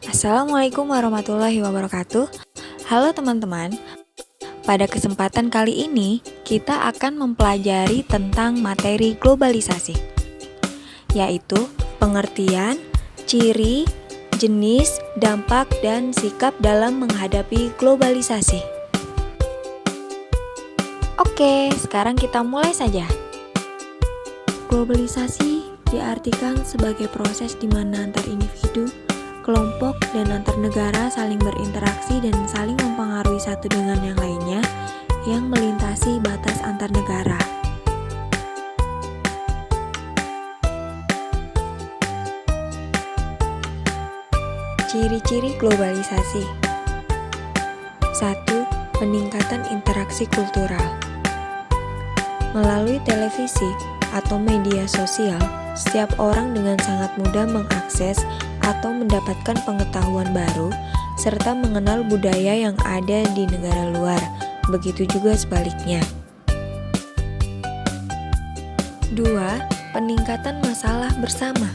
Assalamualaikum warahmatullahi wabarakatuh. Halo teman-teman, pada kesempatan kali ini kita akan mempelajari tentang materi globalisasi, yaitu pengertian, ciri, jenis, dampak, dan sikap dalam menghadapi globalisasi. Oke, sekarang kita mulai saja. Globalisasi diartikan sebagai proses di mana antar individu, kelompok, dan antar negara saling berinteraksi dan saling mempengaruhi satu dengan yang lainnya yang melintasi batas antar negara. Ciri-ciri globalisasi. 1. Peningkatan interaksi kultural. Melalui televisi atau media sosial, setiap orang dengan sangat mudah mengakses atau mendapatkan pengetahuan baru, serta mengenal budaya yang ada di negara luar, begitu juga sebaliknya. 2. Peningkatan masalah bersama.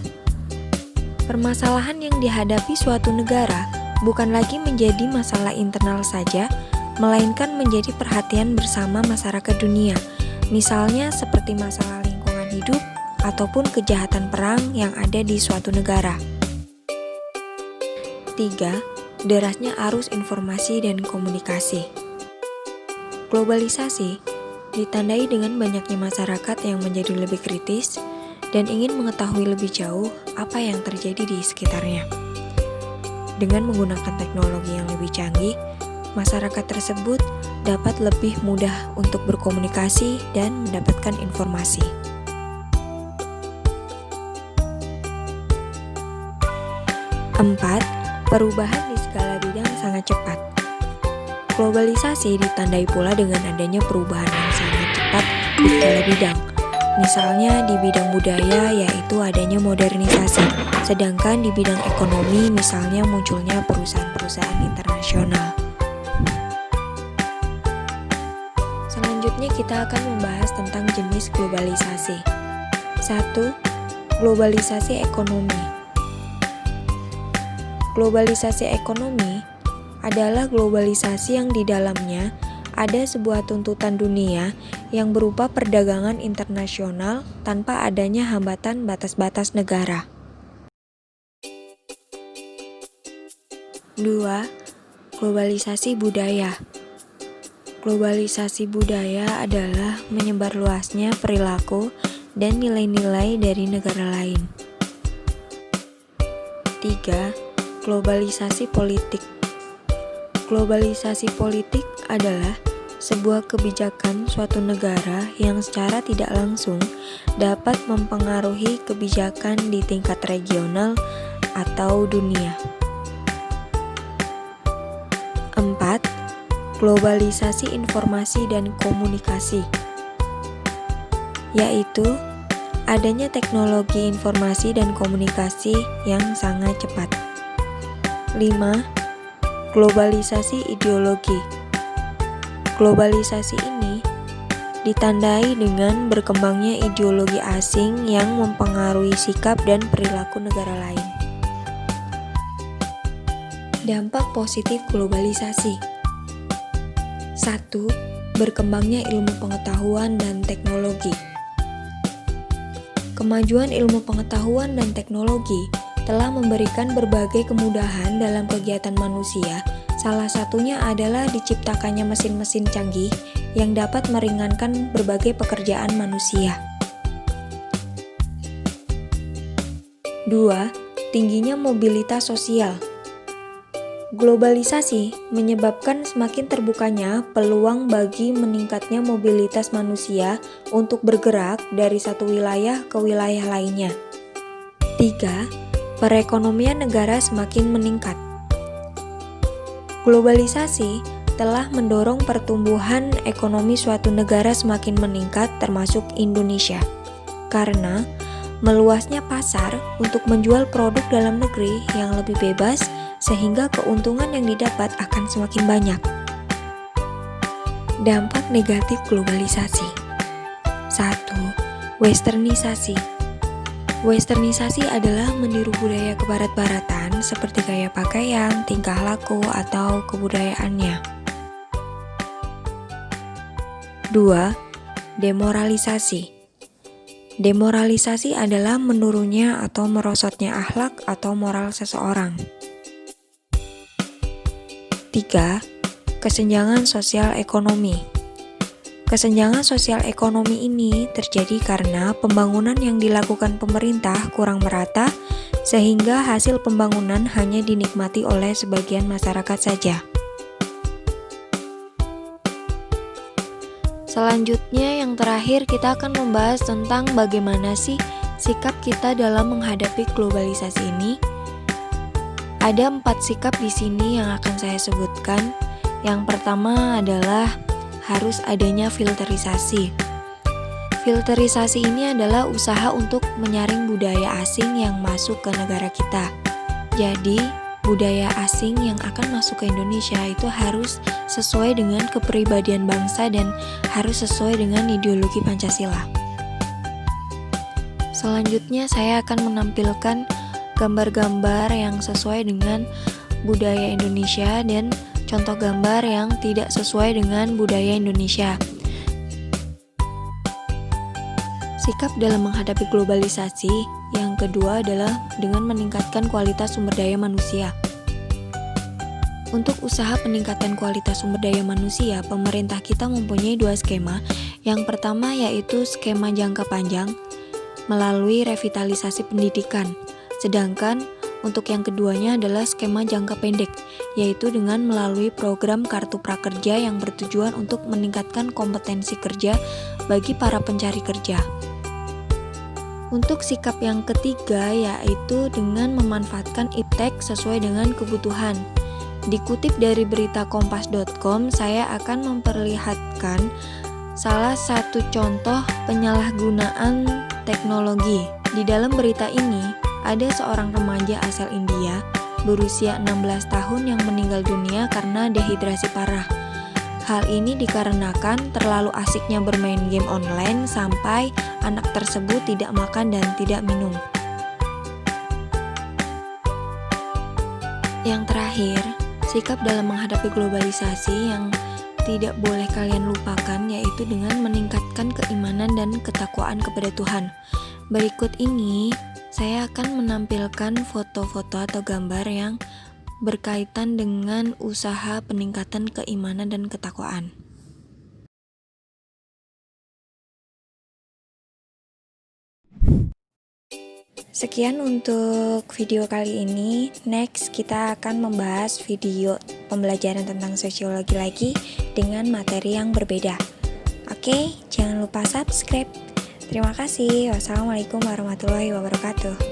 Permasalahan yang dihadapi suatu negara bukan lagi menjadi masalah internal saja, melainkan menjadi perhatian bersama masyarakat dunia, misalnya seperti masalah lingkungan hidup ataupun kejahatan perang yang ada di suatu negara. 3. Derasnya arus informasi dan komunikasi. Globalisasi ditandai dengan banyaknya masyarakat yang menjadi lebih kritis dan ingin mengetahui lebih jauh apa yang terjadi di sekitarnya. Dengan menggunakan teknologi yang lebih canggih, masyarakat tersebut dapat lebih mudah untuk berkomunikasi dan mendapatkan informasi. 4. Perubahan di segala bidang sangat cepat. Globalisasi ditandai pula dengan adanya perubahan yang sangat cepat di segala bidang. Misalnya di bidang budaya, yaitu adanya modernisasi, sedangkan di bidang ekonomi misalnya munculnya perusahaan-perusahaan internasional. Selanjutnya kita akan membahas tentang jenis globalisasi. 1. Globalisasi ekonomi. Globalisasi ekonomi adalah globalisasi yang di dalamnya ada sebuah tuntutan dunia yang berupa perdagangan internasional tanpa adanya hambatan batas-batas negara. 2. Globalisasi budaya. Globalisasi budaya adalah menyebar luasnya perilaku dan nilai-nilai dari negara lain. 3. Globalisasi politik. Globalisasi politik adalah sebuah kebijakan suatu negara yang secara tidak langsung dapat mempengaruhi kebijakan di tingkat regional atau dunia. 4. Globalisasi informasi dan komunikasi, yaitu adanya teknologi informasi dan komunikasi yang sangat cepat. 5. Globalisasi ideologi. Globalisasi ini ditandai dengan berkembangnya ideologi asing yang mempengaruhi sikap dan perilaku negara lain. Dampak positif globalisasi. 1. Berkembangnya ilmu pengetahuan dan teknologi. Kemajuan ilmu pengetahuan dan teknologi telah memberikan berbagai kemudahan dalam kegiatan manusia. Salah satunya adalah diciptakannya mesin-mesin canggih yang dapat meringankan berbagai pekerjaan manusia. 2. Tingginya mobilitas sosial. Globalisasi menyebabkan semakin terbukanya peluang bagi meningkatnya mobilitas manusia untuk bergerak dari satu wilayah ke wilayah lainnya. 3. Perekonomian negara semakin meningkat. Globalisasi telah mendorong pertumbuhan ekonomi suatu negara semakin meningkat, termasuk Indonesia, karena meluasnya pasar untuk menjual produk dalam negeri yang lebih bebas, sehingga keuntungan yang didapat akan semakin banyak. Dampak negatif globalisasi. 1. Westernisasi. Westernisasi adalah meniru budaya kebarat-baratan seperti gaya pakaian, tingkah laku, atau kebudayaannya. 2. Demoralisasi. Demoralisasi adalah menurunnya atau merosotnya akhlak atau moral seseorang. 3. Kesenjangan sosial ekonomi. Kesenjangan sosial ekonomi ini terjadi karena pembangunan yang dilakukan pemerintah kurang merata, sehingga hasil pembangunan hanya dinikmati oleh sebagian masyarakat saja. Selanjutnya, yang terakhir, kita akan membahas tentang bagaimana sih sikap kita dalam menghadapi globalisasi ini. Ada 4 sikap di sini yang akan saya sebutkan. Yang pertama adalah harus adanya filterisasi. Filterisasi ini adalah usaha untuk menyaring budaya asing yang masuk ke negara kita. Jadi, budaya asing yang akan masuk ke Indonesia itu harus sesuai dengan kepribadian bangsa dan harus sesuai dengan ideologi Pancasila. Selanjutnya, saya akan menampilkan gambar-gambar yang sesuai dengan budaya Indonesia dan contoh gambar yang tidak sesuai dengan budaya Indonesia. Sikap dalam menghadapi globalisasi yang kedua adalah dengan meningkatkan kualitas sumber daya manusia. Untuk usaha peningkatan kualitas sumber daya manusia, pemerintah kita mempunyai 2 skema. Yang pertama yaitu skema jangka panjang melalui revitalisasi pendidikan. Sedangkan untuk yang keduanya adalah skema jangka pendek, yaitu dengan melalui program Kartu Prakerja yang bertujuan untuk meningkatkan kompetensi kerja bagi para pencari kerja. Untuk sikap yang ketiga yaitu dengan memanfaatkan iptek sesuai dengan kebutuhan. Dikutip dari berita kompas.com, saya akan memperlihatkan salah satu contoh penyalahgunaan teknologi. Di dalam berita ini, ada seorang remaja asal India berusia 16 tahun yang meninggal dunia karena dehidrasi parah. Hal ini dikarenakan terlalu asiknya bermain game online sampai anak tersebut tidak makan dan tidak minum. Yang terakhir, sikap dalam menghadapi globalisasi yang tidak boleh kalian lupakan yaitu dengan meningkatkan keimanan dan ketakwaan kepada Tuhan. Berikut ini saya akan menampilkan foto-foto atau gambar yang berkaitan dengan usaha peningkatan keimanan dan ketakwaan. Sekian untuk video kali ini. Next, kita akan membahas video pembelajaran tentang sosiologi lagi dengan materi yang berbeda. Oke, jangan lupa subscribe. Terima kasih. Wassalamualaikum warahmatullahi wabarakatuh.